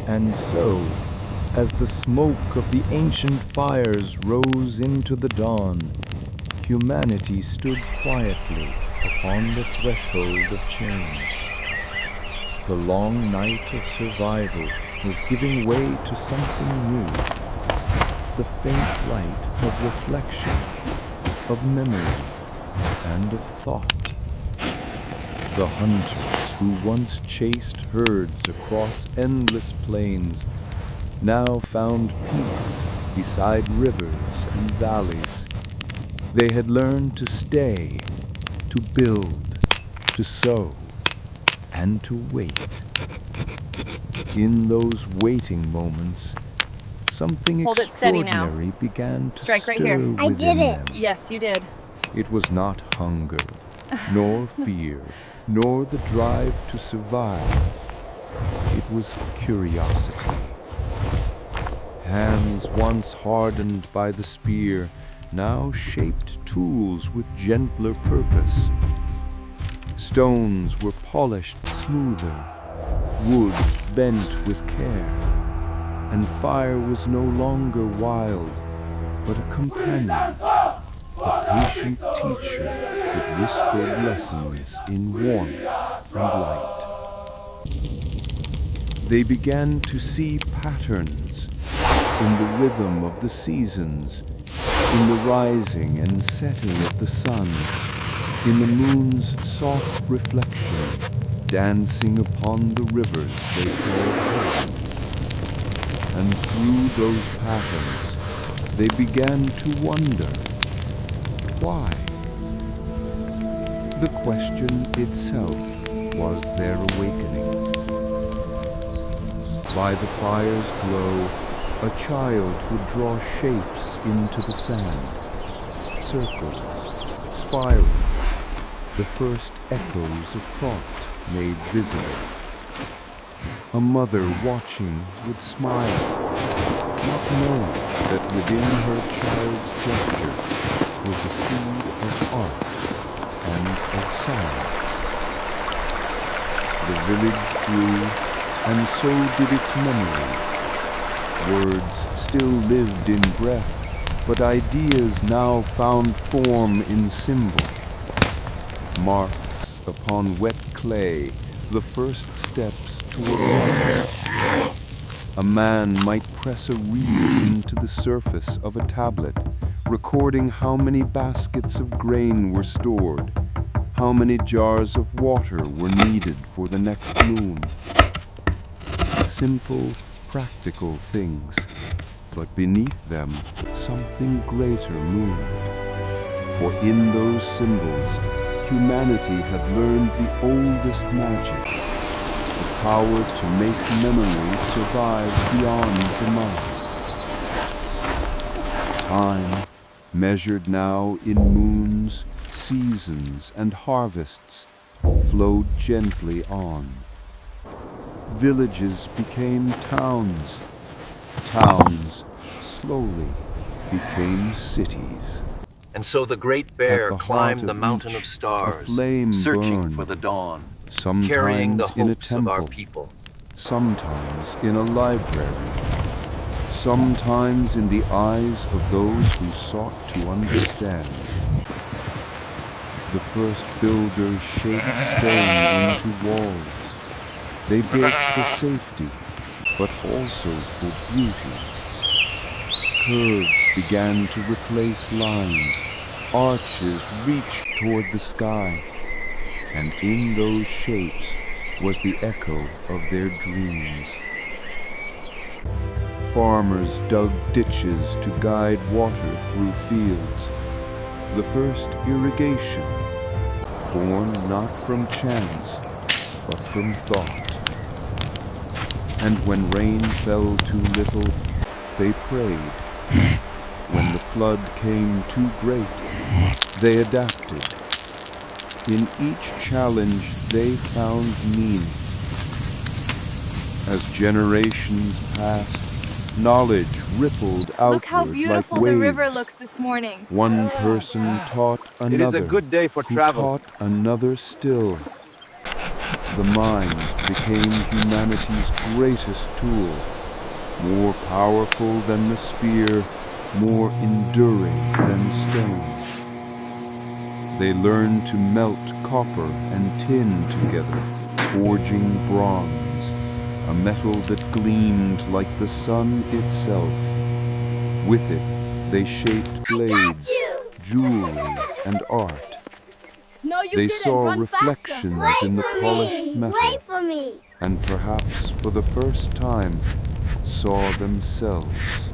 And so, as the smoke of the ancient fires rose into the dawn, humanity stood quietly upon the threshold of change. The long night of survival was giving way to something new. The faint light of reflection, of memory, and of thought. The hunters who once chased herds across endless plains now found peace beside rivers and valleys. They had learned to stay, to build, to sow, and to wait. In those waiting moments, something extraordinary began to stir within them. Yes, you did. It was not hunger, nor fear, nor the drive to survive. It was curiosity. Hands once hardened by the spear now shaped tools with gentler purpose. Stones were polished smoother, wood bent with care, and fire was no longer wild, but a companion, a patient teacher that whispered lessons in warmth and light. They began to see patterns in the rhythm of the seasons, in the rising and setting of the sun, in the moon's soft reflection dancing upon the rivers they called home. And through those patterns, they began to wonder, why? The question itself was their awakening. By the fire's glow, a child would draw shapes into the sand, circles, spirals, the first echoes of thought made visible. A mother watching would smile, not knowing that within her child's gesture was the seed of art and of science. The village grew, and so did its memory. Words still lived in breath, but ideas now found form in symbol. Marks upon wet clay, the first steps toward life. A man might press a reed into the surface of a tablet, recording how many baskets of grain were stored, how many jars of water were needed for the next moon. Simple, practical things, but beneath them something greater moved. For in those symbols, humanity had learned the oldest magic, the power to make memory survive beyond the mind. Time, measured now in moons, seasons, and harvests, flowed gently on. Villages became towns. Towns slowly became cities. And so the great bear climbed the mountain of stars, searching burned, for the dawn, sometimes carrying the in a hopes of our temple, people. sometimes in a library, sometimes in the eyes of those who sought to understand. The first builders shaped stone into walls. They built for safety, but also for beauty. Curves began to replace lines. Arches reached toward the sky. And in those shapes was the echo of their dreams. Farmers dug ditches to guide water through fields. The first irrigation, born not from chance, but from thought. And when rain fell too little, they prayed. When the flood came too great, they adapted. In each challenge, they found meaning. As generations passed, knowledge rippled outward. Look how beautiful like waves. the river looks this morning. One person taught another. It is a good day for who travel. taught another still. The mind became humanity's greatest tool, more powerful than the spear, more enduring than stone. They learned to melt copper and tin together, forging bronze, a metal that gleamed like the sun itself. With it, they shaped blades, jewelry, and art. No, you They didn't. saw Run reflections faster. in the polished metal, Wait for me. and perhaps for the first time saw themselves.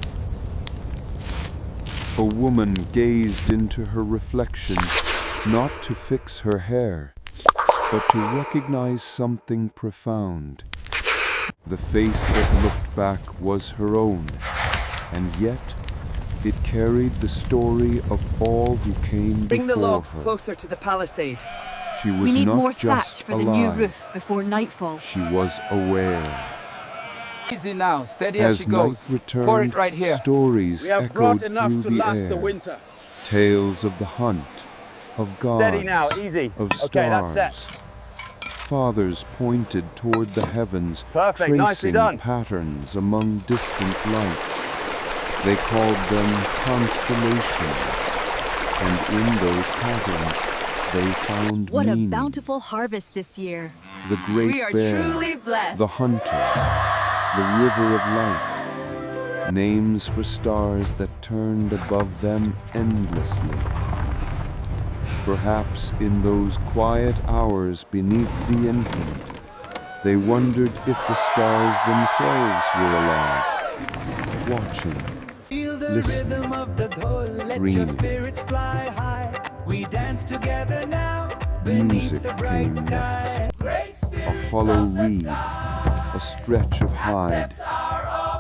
A woman gazed into her reflection, not to fix her hair, but to recognize something profound. The face that looked back was her own, and yet it carried the story of all who came Bring the before logs her. closer to the palisade. She was We need not more just thatch for the new alive. roof before nightfall. She was aware. Easy now, steady as As she night goes. returned, Pour it right here. stories We have echoed brought enough through to the last air. the winter. Tales of the hunt, of gods, Steady now, easy. of Okay, that's stars. set. Fathers pointed toward the heavens, Perfect, nicely tracing done. patterns among distant lights. They called them constellations, and in those patterns they found What a meaning. bountiful harvest this year. The great We are bear, truly blessed. the hunter, the river of light, names for stars that turned above them endlessly. Perhaps in those quiet hours beneath the infinite, they wondered if the stars themselves were alive, watching, listening, dreaming. Music came next. A hollow reed, a stretch of hide,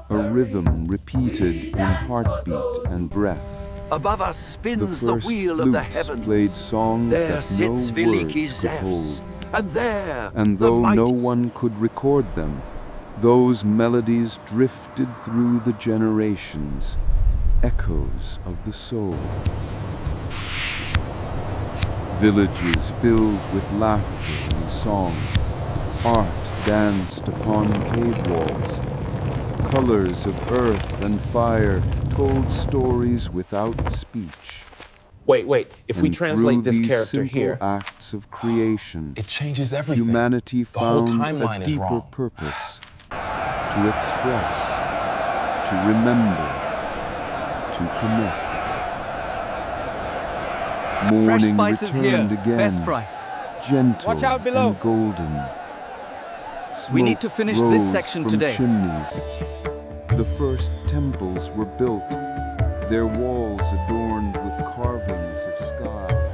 a rhythm repeated in heartbeat and breath. Above us The spins the first wheel of the flutes heavens. played songs There that no sits Veliki words could Zeus, hold. and there, And the though no mighty one could record them, those melodies drifted through the generations, echoes of the soul. Villages filled with laughter and song, art danced upon cave walls. Colors of earth and fire told stories without speech. Wait. If we And translate through this these character simple here, acts of creation, It changes everything. humanity The whole found timeline a is deeper wrong. purpose: to express, to remember, to connect. Fresh Morning spices here. returned again, Best price. gentle Watch out below. and golden. We need Smoke to finish this rose section from today. chimneys. The first temples were built, their walls adorned with carvings of sky.